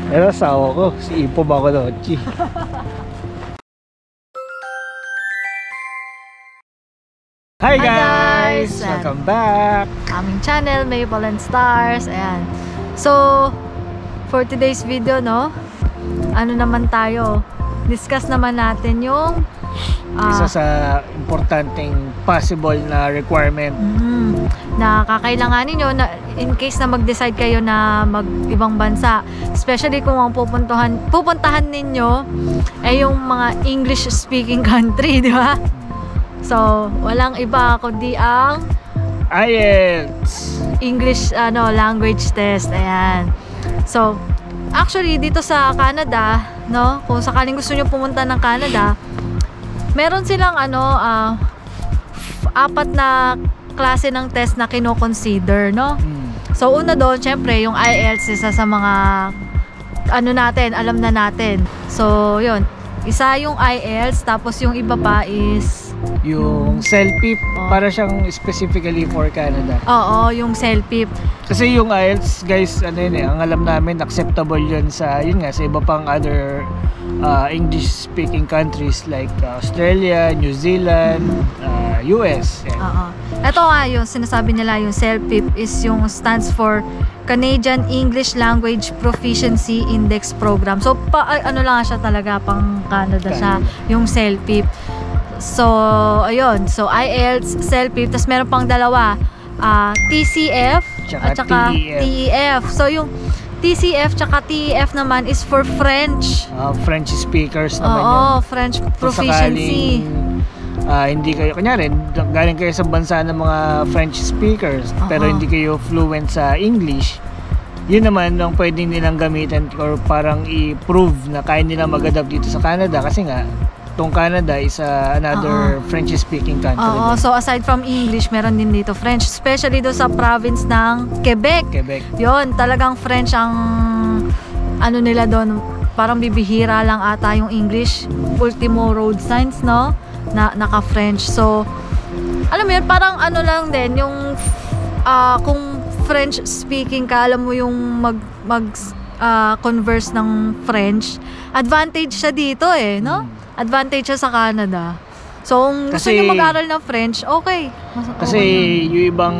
Pero asawa ko, si Ipo Baconochi. Hi guys! Welcome back! Aming channel, Maple and Stars. Ayan. So, for today's video, no? Ano naman tayo? Discuss naman natin yung isa sa importanteng possible na requirement na kakailanganin nyo na in case na mag-decide kayo na mag-ibang bansa, especially kung ang pupuntahan ninyo ay yung mga English speaking country, di ba? So, walang iba kundi ang IELTS English language test. Ayan. So, actually dito sa Canada, no, kung sakaling gusto niyo pumunta ng Canada, meron silang apat na klase ng test na kino-consider, no? So, una doon, syempre, yung IELTS, isa sa mga alam na natin. So, yun. Isa yung IELTS, tapos yung iba pa is yung CELPIP, para siyang specifically for Canada. Oo, yung CELPIP. Kasi yung IELTS, guys, ang alam namin, acceptable yun sa, sa iba pang other English-speaking countries like Australia, New Zealand, US. Oo. Ito nga, yung sinasabi nila, yung CELPIP is yung stands for Canadian English Language Proficiency Index Program. So, lang siya talaga, pang Canada siya, yung CELPIP. So, ayun. So, IELTS, CELPIP, tapos meron pang dalawa, TCF at saka TEF. So, yung TCF tsaka TEF naman is for French. French speakers naman yun. Oo, French proficiency. Hindi kayo, kunyari, galing kayo sa bansa ng mga French speakers, pero hindi kayo fluent sa English, yun naman ang pwedeng nilang gamitin or parang i-prove na kaya nila mag-adapt dito sa Canada kasi nga, itong Canada is another French-speaking country. Oo, so aside from English, meron din dito French, especially do sa province ng Quebec. Yun, talagang French ang nila doon, parang bibihira lang ata yung English. Ultimo road signs, no? Na naka-French. So, alam mo yun, parang lang din, yung kung French-speaking ka, alam mo yung converse ng French, advantage siya dito no? Advantage siya sa Canada. So, kung gusto nyo mag-aral ng French, okay. Kasi yung ibang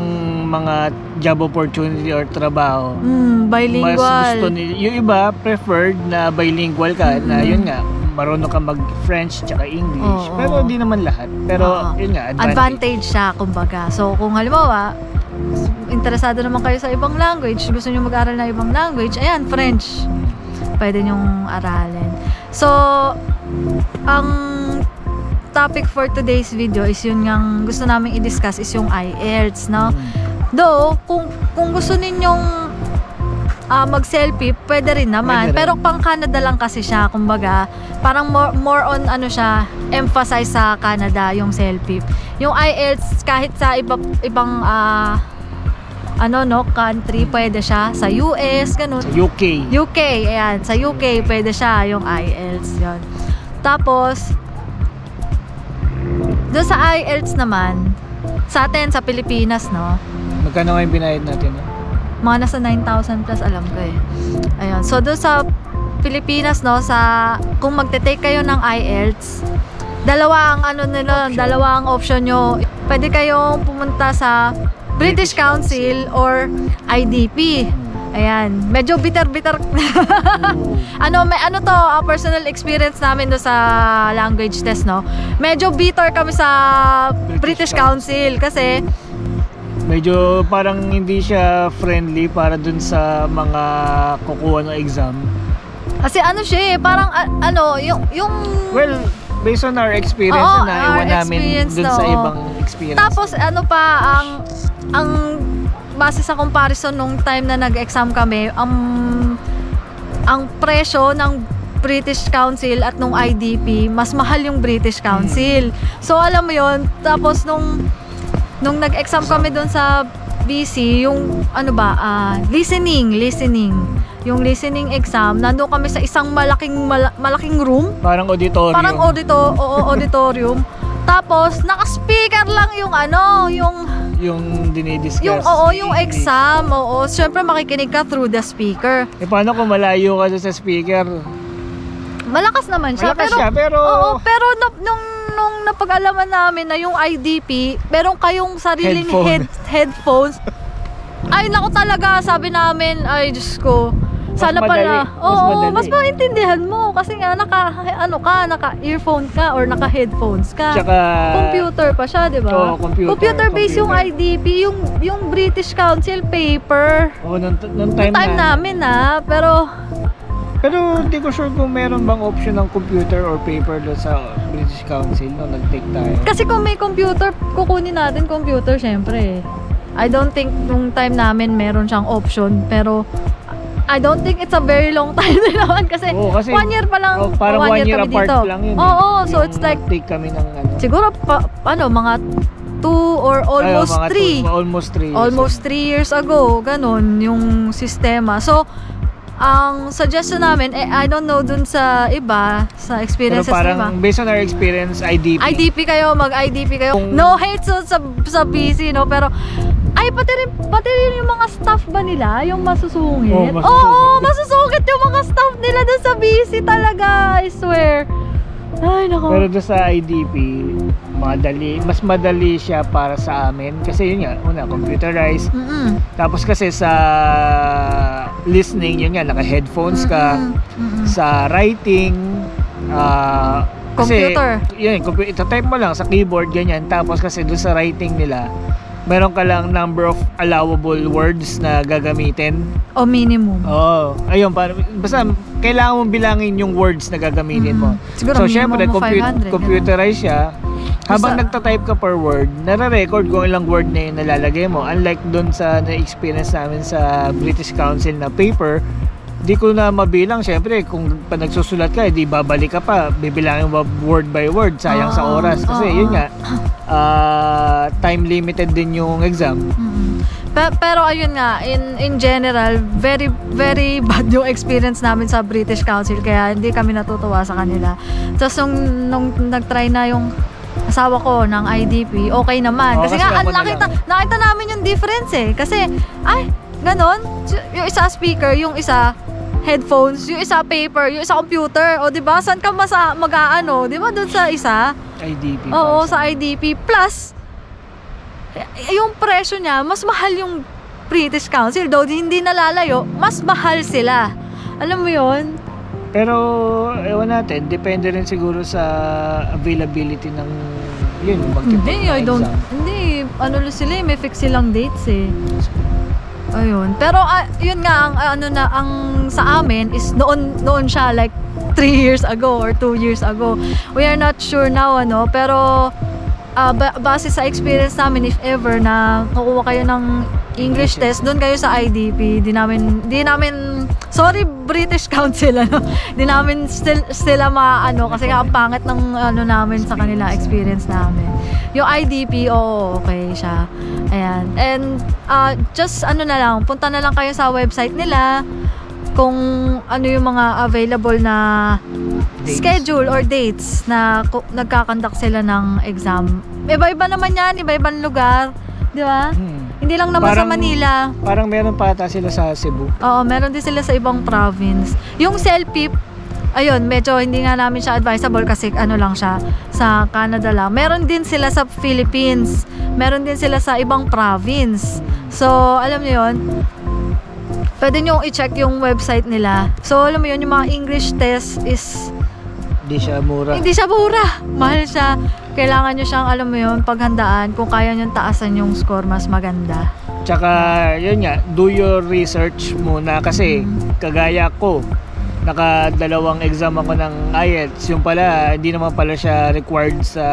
mga job opportunity or trabaho, bilingual. Mas gusto yung iba, preferred na bilingual ka, na yun nga, marunong ka mag-French tsaka English. Pero hindi naman lahat. Pero yun nga, advantage siya, kumbaga. So, kung halimbawa, interesado naman kayo sa ibang language, gusto nyo mag-aral na ibang language, ayan, French. Pwede nyong aralin. So, ang topic for today's video is yun nga gusto namin i-discuss is yung IELTS, no? Though, kung gusto ninyong mag-CELPIP, pwede rin naman. Pero pang Canada lang kasi siya, kumbaga, parang more on siya, emphasize sa Canada yung CELPIP. Yung IELTS, kahit sa ibang country, pwede siya. Sa US, ganun. Sa UK, ayan. Sa UK, pwede siya, yung IELTS, yun. Tapos, doon sa IELTS naman, sa atin, sa Pilipinas, no? Magkano nga yung binayad natin, no? Mga nasa 9,000 plus, alam ko Ayun. So, doon sa Pilipinas, no, kung magte-take kayo ng IELTS, dalawa ang option nyo. Pwede kayong pumunta sa British Council or IDP. Ayan, medyo bitter-bitter. Personal experience namin do sa language test, no? Medyo bitter kami sa British Council kasi medyo parang hindi siya friendly para dun sa mga kukuha ng exam. Kasi siya parang yung well, based on our experience na iwan namin dun sa ibang experience. Tapos ang base sa comparison nung time na nag-exam kami, ang presyo ng British Council at nung IDP, mas mahal yung British Council. So, alam mo yun, tapos nung nag-exam kami doon sa BC, yung listening. Yung listening exam, nandun kami sa isang malaking room. Parang auditorium. Auditorium. Tapos, naka-speaker lang yung yung dinidiscuss. Yung exam, syempre makikinig ka through the speaker. Paano kung malayo ka sa speaker? Malakas naman siya. Pero pero nung napag-alaman namin na yung IDP, meron kayong sariling headphones. Ay, naku talaga, sabi namin, ay Diyos ko, sana pala, mas maintindihan mo kasi nga naka-earphone ka or naka-headphones ka. Tsaka, computer pa siya, di ba? Computer based yung IDP, yung British Council paper. Nung time namin pero hindi ko sure kung meron bang option ng computer or paper doon sa British Council nung nag-take tayo. Kasi kung may computer, kukunin natin computer syempre. I don't think nung time namin meron siyang option, pero I don't think it's a very long time din naman kasi 1 year pa lang. Parang 1 year kami apart dito. lang yun. So it's like take kami ng siguro mga 2 or almost 3. Almost 3 years ago, ganun yung sistema. So ang suggestion namin, I don't know dun sa iba, sa experiences pero parang, iba. Based on our experience, IDP kayo, mag-IDP kayo. No hate sa BC, no? Pero, pati rin yung mga staff ba nila, yung masusungit? Masusungit yung mga staff nila dun sa BC talaga, I swear. Ay, nako. Pero doon sa IDP, mas madali siya para sa amin. Kasi yun nga, computerized. Tapos kasi sa listening, yun nga, naka-headphones ka. Sa writing, computer. Kasi, yun, ito-type mo lang sa keyboard, ganyan. Tapos kasi doon sa writing nila, meron ka lang number of allowable words na gagamitin. O minimum. Ayun, basta kailangan mong bilangin yung words na gagamitin mo. Siguro so, syempre, 500, computerized siya. Habang nagta-type ka per word, nare-record kung ilang word na yung nalalagay mo. Unlike dun sa na-experience namin sa British Council na paper, di ko na mabilang. Syempre, kung pa nagsusulat ka, di babalik ka pa. Bibilangin mo word by word. Sayang sa oras. Kasi yun nga, time limited din yung exam. Pero ayun nga, in general, very very bad yung experience namin sa British Council. Kaya hindi kami natutuwa sa kanila. Tapos nung nag-try na yung asawa ko ng IDP, okay naman. Kasi nga, nakita namin yung difference eh. Kasi, ganon. Yung isa speaker, yung isa headphones, yung isa paper, yung isa computer. O, diba? Saan ka mag-aano? Diba doon sa isa? IDP. Oo, sa IDP. Plus, yung presyo niya, mas mahal yung British Council. Though hindi nalalayo, mas mahal sila. Alam mo yun? Pero, ewan natin, depende rin siguro sa availability ng Hindi, sila may fix silang dates eh. Ayun. Pero yun nga ang sa amin is noon siya like 3 years ago or 2 years ago. We are not sure now pero base sa experience namin, if ever na kukuha kayo ng English test, doon kayo sa IDP. Di namin sorry British Council di namin sila kasi nga ang pangit ng namin sa kanila experience namin. Yung IDP, okay siya. Ayan. And just na lang, punta na lang kayo sa website nila kung ano yung mga available na schedule or dates na nagkakandak sila ng exam. Iba-iba naman yan, iba-ibang lugar, di ba? Hindi lang naman sa Manila. Parang meron pa ata sila sa Cebu. Oo, meron din sila sa ibang province. Yung CELPIP, ayun, medyo hindi nga namin siya advisable kasi lang siya, sa Canada lang. Meron din sila sa Philippines. Meron din sila sa ibang province. So, alam niyo yun, pwede nyo i-check yung website nila. So, alam mo yun, yung mga English test is Hindi siya mura. Hindi siya mura. Mahal siya. Kailangan nyo siyang, alam mo yun, paghandaan. Kung kaya nyo taasan yung score, mas maganda. Tsaka, yun nga, do your research muna. Kasi, kagaya ko, naka-2 exam ako ng IELTS. Yung pala, hindi naman pala siya required sa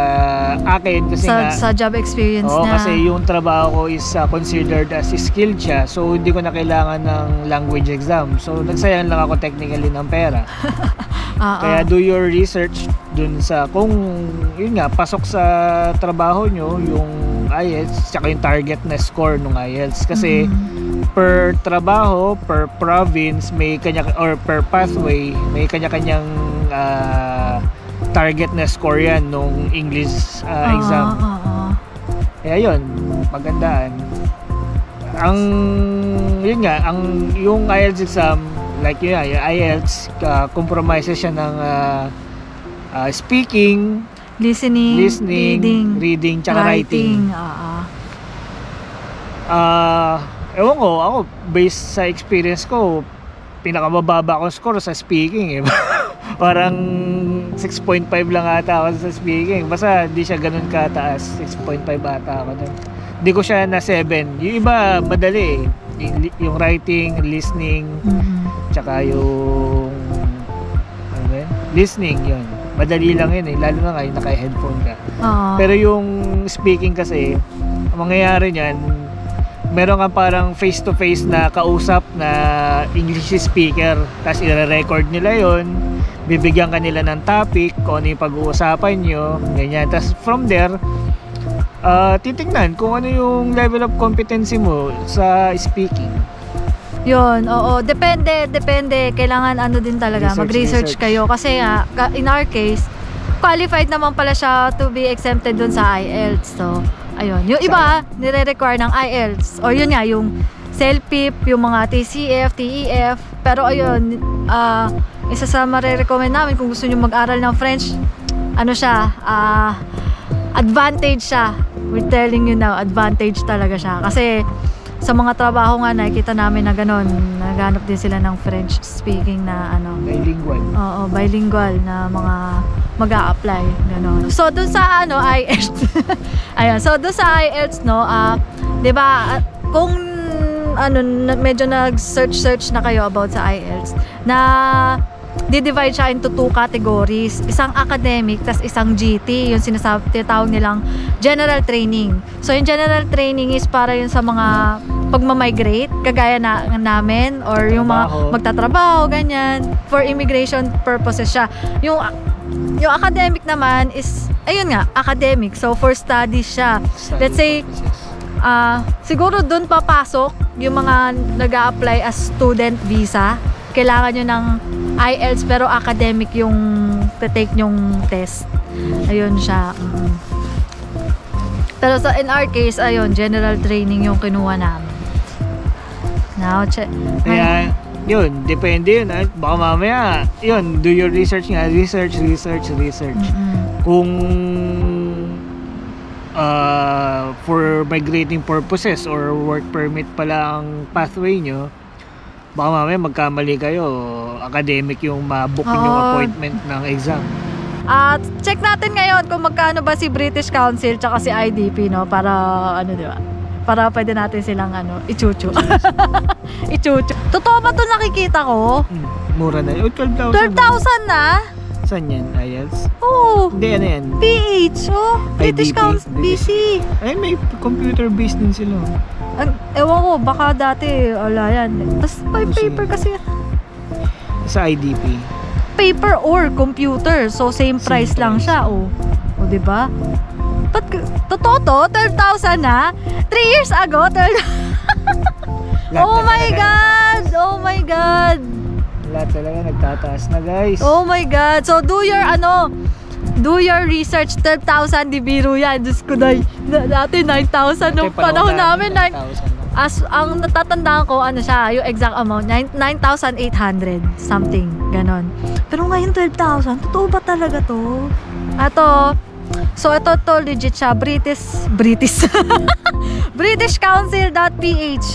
akin. Kasi sa job experience niya. na. Kasi yung trabaho ko is considered as skilled siya. So, hindi ko na kailangan ng language exam. So, nagsayang lang ako technically ng pera. Kaya do your research dun sa kung yun nga pasok sa trabaho nyo yung IELTS tsaka yung target na score ng IELTS kasi per trabaho, per province may kanya or per pathway may kanya-kanyang target na score yan nung English exam. Kaya yun, magandaan. Yung IELTS exam, like yun, yung IELTS, compromises siya ng speaking, Listening, reading, tsaka writing. Ewan ko, ako, based sa experience ko, pinakamababa akong score sa speaking eh. Parang 6.5 lang ata ako sa speaking. Basta di siya ganun kataas. 6.5 ata ako dun. Di ko siya na 7. Yung iba, madali eh. Yung writing, listening, tsaka yung listening, yun. Madali lang yun eh. Lalo na ngayon naka-headphone ka. Pero yung speaking kasi, ang mangyayari niyan, meron kang parang face-to-face na kausap na English speaker. Tapos i-record nila yon, bibigyan ka nila ng topic, kung ano yung pag-uusapan nyo, ganyan. Tapos from there, titingnan kung ano yung level of competency mo sa speaking. Yun, oo. Depende. Kailangan ano din talaga, mag-research kayo. Kasi in our case, qualified naman pala siya to be exempted dun sa IELTS. So, ayun. Yung iba, nire-require ng IELTS. O yun nga, yung CELPIP, yung mga TCF, TEF. Pero ayun, isa sa marirecommend namin kung gusto nyo mag-aral ng French, ano siya, advantage siya. We're telling you now, advantage talaga siya. Kasi sa mga trabaho nga, nakikita namin na gano'n, naghanap din sila ng French speaking na ano. Bilingual. Oo, bilingual na mga mag-a-apply, gano'n. So, dun sa ano, IELTS, ayun, so dun sa IELTS, no, di ba, kung ano, medyo nag-search na kayo about sa IELTS, na di-divide siya into 2 categories. Isang academic, tas isang GT, yung tinatawag nilang general training. So, yung general training is para yun sa mga pagmamigrate, kagaya namin, or yung mga magtatrabaho, ganyan. For immigration purposes siya. Yung academic naman is, ayun nga, academic. So, for studies siya. Let's say, siguro dun papasok yung mga nag-a-apply as student visa. Kailangan nyo ng IELTS pero academic yung take nyong test. Ayun siya. Pero in our case, ayun, general training yung kinuha namin. Now, check. Kaya, yun, depende yun. Baka mamaya, yun, do your research nga. Research. Kung for migrating purposes or work permit pala ang pathway nyo, baka mamaya magkamali kayo, academic yung ma-book yung appointment ng exam. At check natin ngayon kung magkano ba si British Council tsaka si IDP, no, para ano, di ba? Para pwede natin silang ano, ichuchu. Ichuchu. Totoo ba 'to nakikita ko? Mura na yun. 12,000 na? Saan yan? IELTS? Oo. Hindi, ano yan? PH, oh. British IDP, Council, BC. Ay, may computer based din sila. Ewan ko, baka dati, wala yan. Tapos may paper kasi. Sa IDP. Paper or computer. So, same price lang siya, oh. O, diba? But, totoo to? 12,000 na? 3 years ago, 12,000. Oh my God! Oh my God! Lahat talaga nagtataas na, guys. Oh my God! So, do your research. 12,000, di biro yan. Diyos ko, dati 9,000 nung panahon namin. 9,000. As ang natatandaan ko, ano siya, yung exact amount, 9,800 something, ganon. Pero ngayon 12,000, totoo ba talaga to? So ito to legit siya, British Council.ph.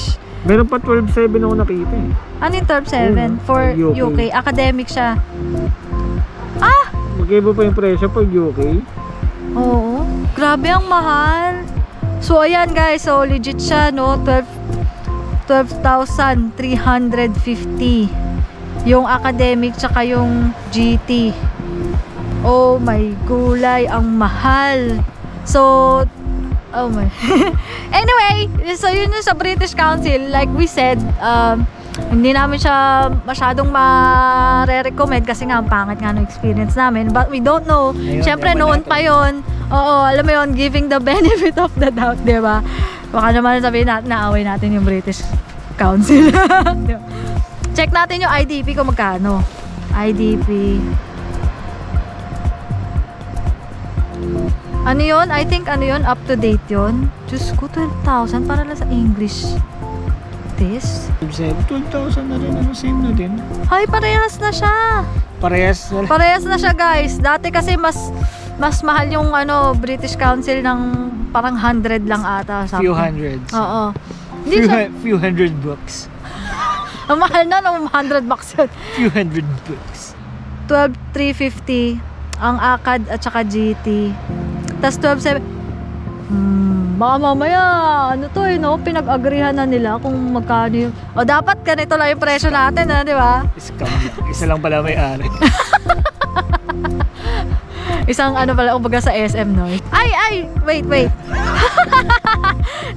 Meron pa 12,700 ako nakita eh. Ano yung 12,700? For UK. Academic siya. Mag-iba pa yung presyo pag UK. Oo. Grabe, ang mahal. So, ayan guys. So, legit siya, no? 12,350. Yung academic, tsaka yung GT. Oh my gulay. Ang mahal. So, oh my. Anyway, so yun yung sa British Council. Like we said, hindi namin siya masyadong ma-recommend kasi nga ang pangit nga ng experience namin, but we don't know. Siyempre noon pa yon. Oo, alam mo yon, giving the benefit of the doubt, di ba? Baka naman sabihin natin, naaway natin yung British Council. Check natin yung IDP kung magkano. IDP. Ano yun? I think ano yun? Up to date yun. Diyos ko, 12,000 para lang sa English. This? 12,000 na rin. Ano, same na din. Ay, parehas na siya. Parehas. Parehas na siya, guys. Dati kasi mas mahal yung ano, British Council ng parang 100 lang ata. Few hundreds. Oo. Hindi siya. Few hundred bucks. Ang mahal na, no? 100 bucks yun. Few hundred bucks. 12,350 ang ACAD at saka GT. Tas 12,700. Baka mamaya, ano to no? Pinag-agrihan na nila kung magkano yung... O dapat ganito lang yung presyo natin, di ba? Scam lang. Isa lang pala may-ari. Isang ano pala, kumbaga sa SM, no? Ay! Wait.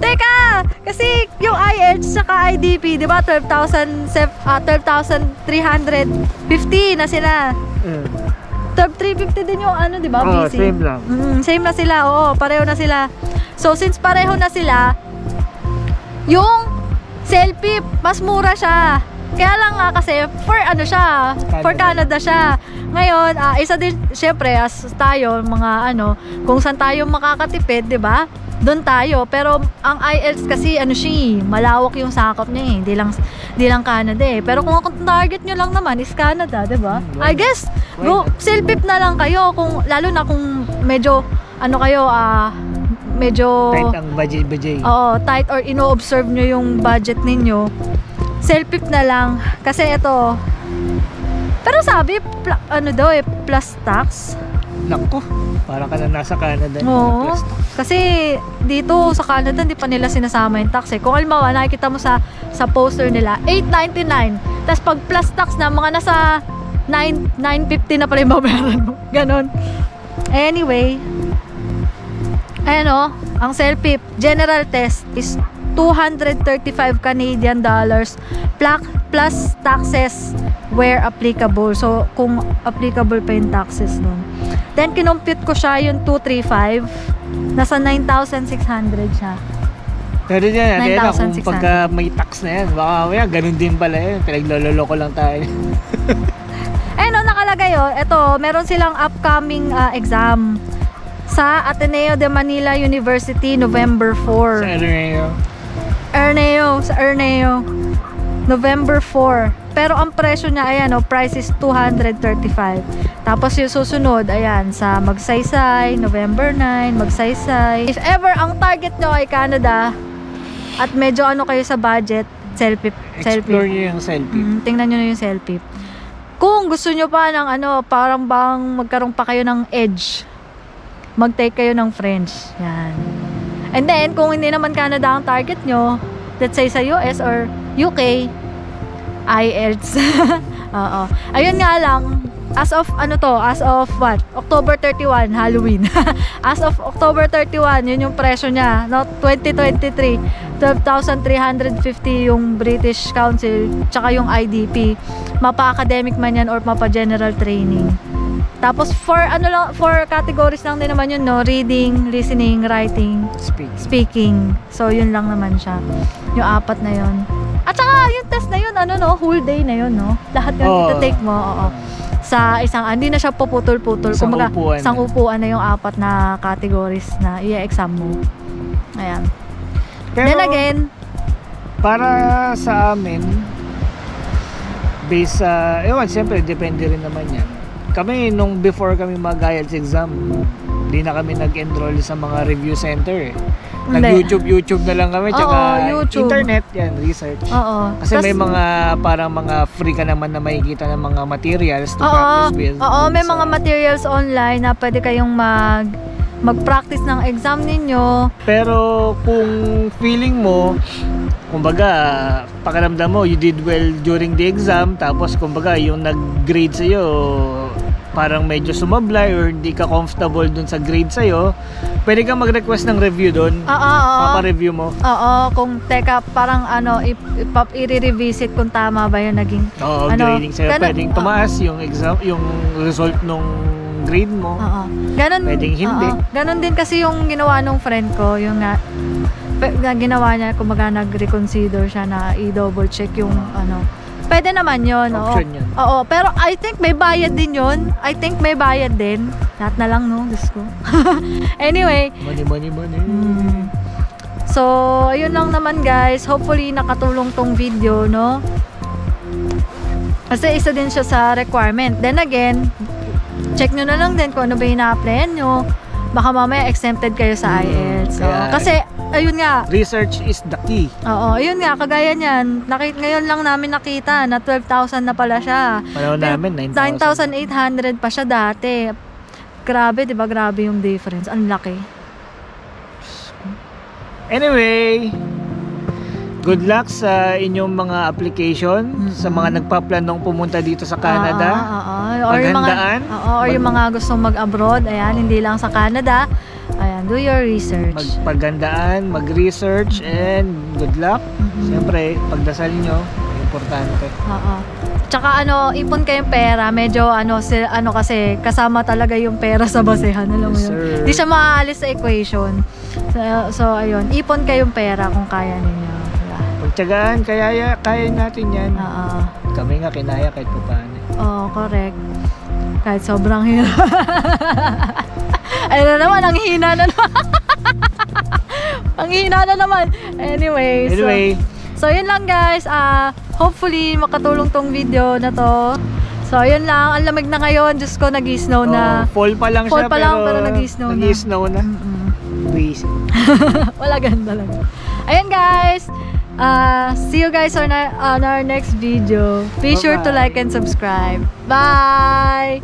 Teka! Kasi yung IELTS saka IDP, di ba? 12,350 na sila. 12,350 din yung ano, di ba? Oo, BC. same lang. Same na sila, oo. Pareho na sila. So, since pareho na sila, yung selfie, mas mura siya. Kaya lang nga kasi, for ano siya, for Canada siya. Ngayon, isa din, syempre, as tayo, mga ano, kung saan tayo makakatipid, di ba? Doon tayo. Pero, ang IELTS kasi, ano siya, malawak yung sakop niya eh. Di lang Canada eh. Pero kung target nyo lang naman is Canada, di ba? I guess, go, self-pip na lang kayo. Lalo na kung medyo, ano kayo, medyo... Tight ang budget. Oo, tight or ino-observe nyo yung budget ninyo. Self-pip na lang. Kasi ito, pero sabi, ano daw eh, plus tax. Naku, para ka na nasa Canada. Oo. Plus tax. Kasi dito sa Canada, hindi pa nila sinasama yung tax eh. Kung halimbawa, nakikita mo sa poster nila, $8.99. Tapos pag plus tax na, mga nasa $9.50 na pala yung babayaran mo. Ganon. Anyway, ayan o, ang self-pip, general test is $235 Canadian dollars plus taxes where applicable. So, kung applicable pa yung taxes nun. Then, kinompute ko siya yung 235. Nasa 9,600 siya. Pero yan, kung 9,600. pagka may tax na yan, baka mamaya, ganun din pala yan. Pinagloloko lang tayo. No, nakalagay yun. Ito, meron silang upcoming exam sa Ateneo de Manila University, November 4. Sa Erneo, November 4. Pero ang presyo niya, ayan, price is 235. Tapos yung susunod, ayan, sa Magsaysay, November 9, Magsaysay. If ever ang target nyo ay Canada, at medyo ano kayo sa budget, selfie. Explore nyo yung selfie. Tingnan nyo na yung selfie. Kung gusto nyo pa ng ano, parang bang magkaroon pa kayo ng edge, mag-take kayo ng French. Yan. And then, kung hindi naman Canada ang target nyo, let's say sa US or UK, IELTS. Oo. Ayun nga lang, as of what? October 31, Halloween. As of October 31, yun yung presyo niya. No, 2023, 12,350 yung British Council, tsaka yung IDP. Mapa-academic man yan or mapa-general training. Tapos for categories lang din naman yun, no? Reading, listening, writing, speaking. So yun lang naman siya. Yung apat na yun. At saka yung test na yun, whole day na yun, no? Lahat yun ita-take mo, oo. Sa isang, hindi na siya puputol-putol. Kumbaga, isang upuan na yung apat na categories na i-exam mo. Ayan. Pero, then again, para sa amin, based sa, siyempre, depende rin naman yan. Kami, nung before kami mag-IELTS exam, hindi na kami nag-enroll sa mga review center eh. Nag-YouTube na lang kami, tsaka internet, yan, research. Oo. Kasi may mga, parang mga free ka naman na makikita ng mga materials to practice with. Oo, may mga materials online na pwede kayong mag-practice ng exam ninyo. Pero kung feeling mo, kumbaga, pakiramdam mo, you did well during the exam, tapos kumbaga, yung nag-grade sa'yo, parang medyo sumablay or hindi ka comfortable dun sa grade sa'yo, pwede kang mag-request ng review dun. Papa-review mo. Oo, kung parang i-revisit kung tama ba yung naging grading sa'yo. Pwedeng tumaas yung exam, yung result nung grade mo. Ganon, pwedeng hindi. Ganon din kasi yung ginawa nung friend ko, yung ginawa niya, kumbaga nag-reconsider siya na i-double check yung Pwede naman yun. Option yun. Oo, pero I think may bayad din yun. May bayad din. Lahat na lang, no? Diyos ko. Anyway. Money. So, ayun lang naman guys. Hopefully, nakatulong tong video, no? Kasi isa din siya sa requirement. Then again, check nyo na lang din kung ano ba yung ina-applyan nyo. Baka mamaya exempted kayo sa IELTS. So, kasi, ayun nga. Research is the key. Oo, ayun nga, kagaya niyan. Ngayon lang namin nakita na 12,000 na pala siya. Panahon namin, 9,800 pa siya dati. Grabe, di ba? Grabe yung difference. Ang laki. Anyway, good luck sa inyong mga application, sa mga nagpaplanong pumunta dito sa Canada. Or yung mga gustong mag-abroad, ayan, hindi lang sa Canada. Ayan, do your research. Magpagandaan, mag-research, and good luck. Siyempre, pagdasal nyo, importante. Oo. Tsaka ipon kayong pera, medyo kasi kasama talaga yung pera sa basehan, alam mo yun. Hindi siya maaalis sa equation. So ayun, ipon kayong pera kung kaya ninyo. Pagtyagaan, kaya natin yan. Kami nga kinaya kahit paano. Oo, correct. Kahit sobrang hirap. Ayun na naman, ang hina na naman. Ang hina na naman. Anyway. So yun lang guys, hopefully makatulong tong video na to. So yun lang, ang lamig na ngayon, Diyos ko, nag-snow na. Fall pa lang siya, pero nag-snow na. Breezy. Wala ganda lang. Ayun guys, see you guys on our next video. Be sure to like and subscribe. Bye!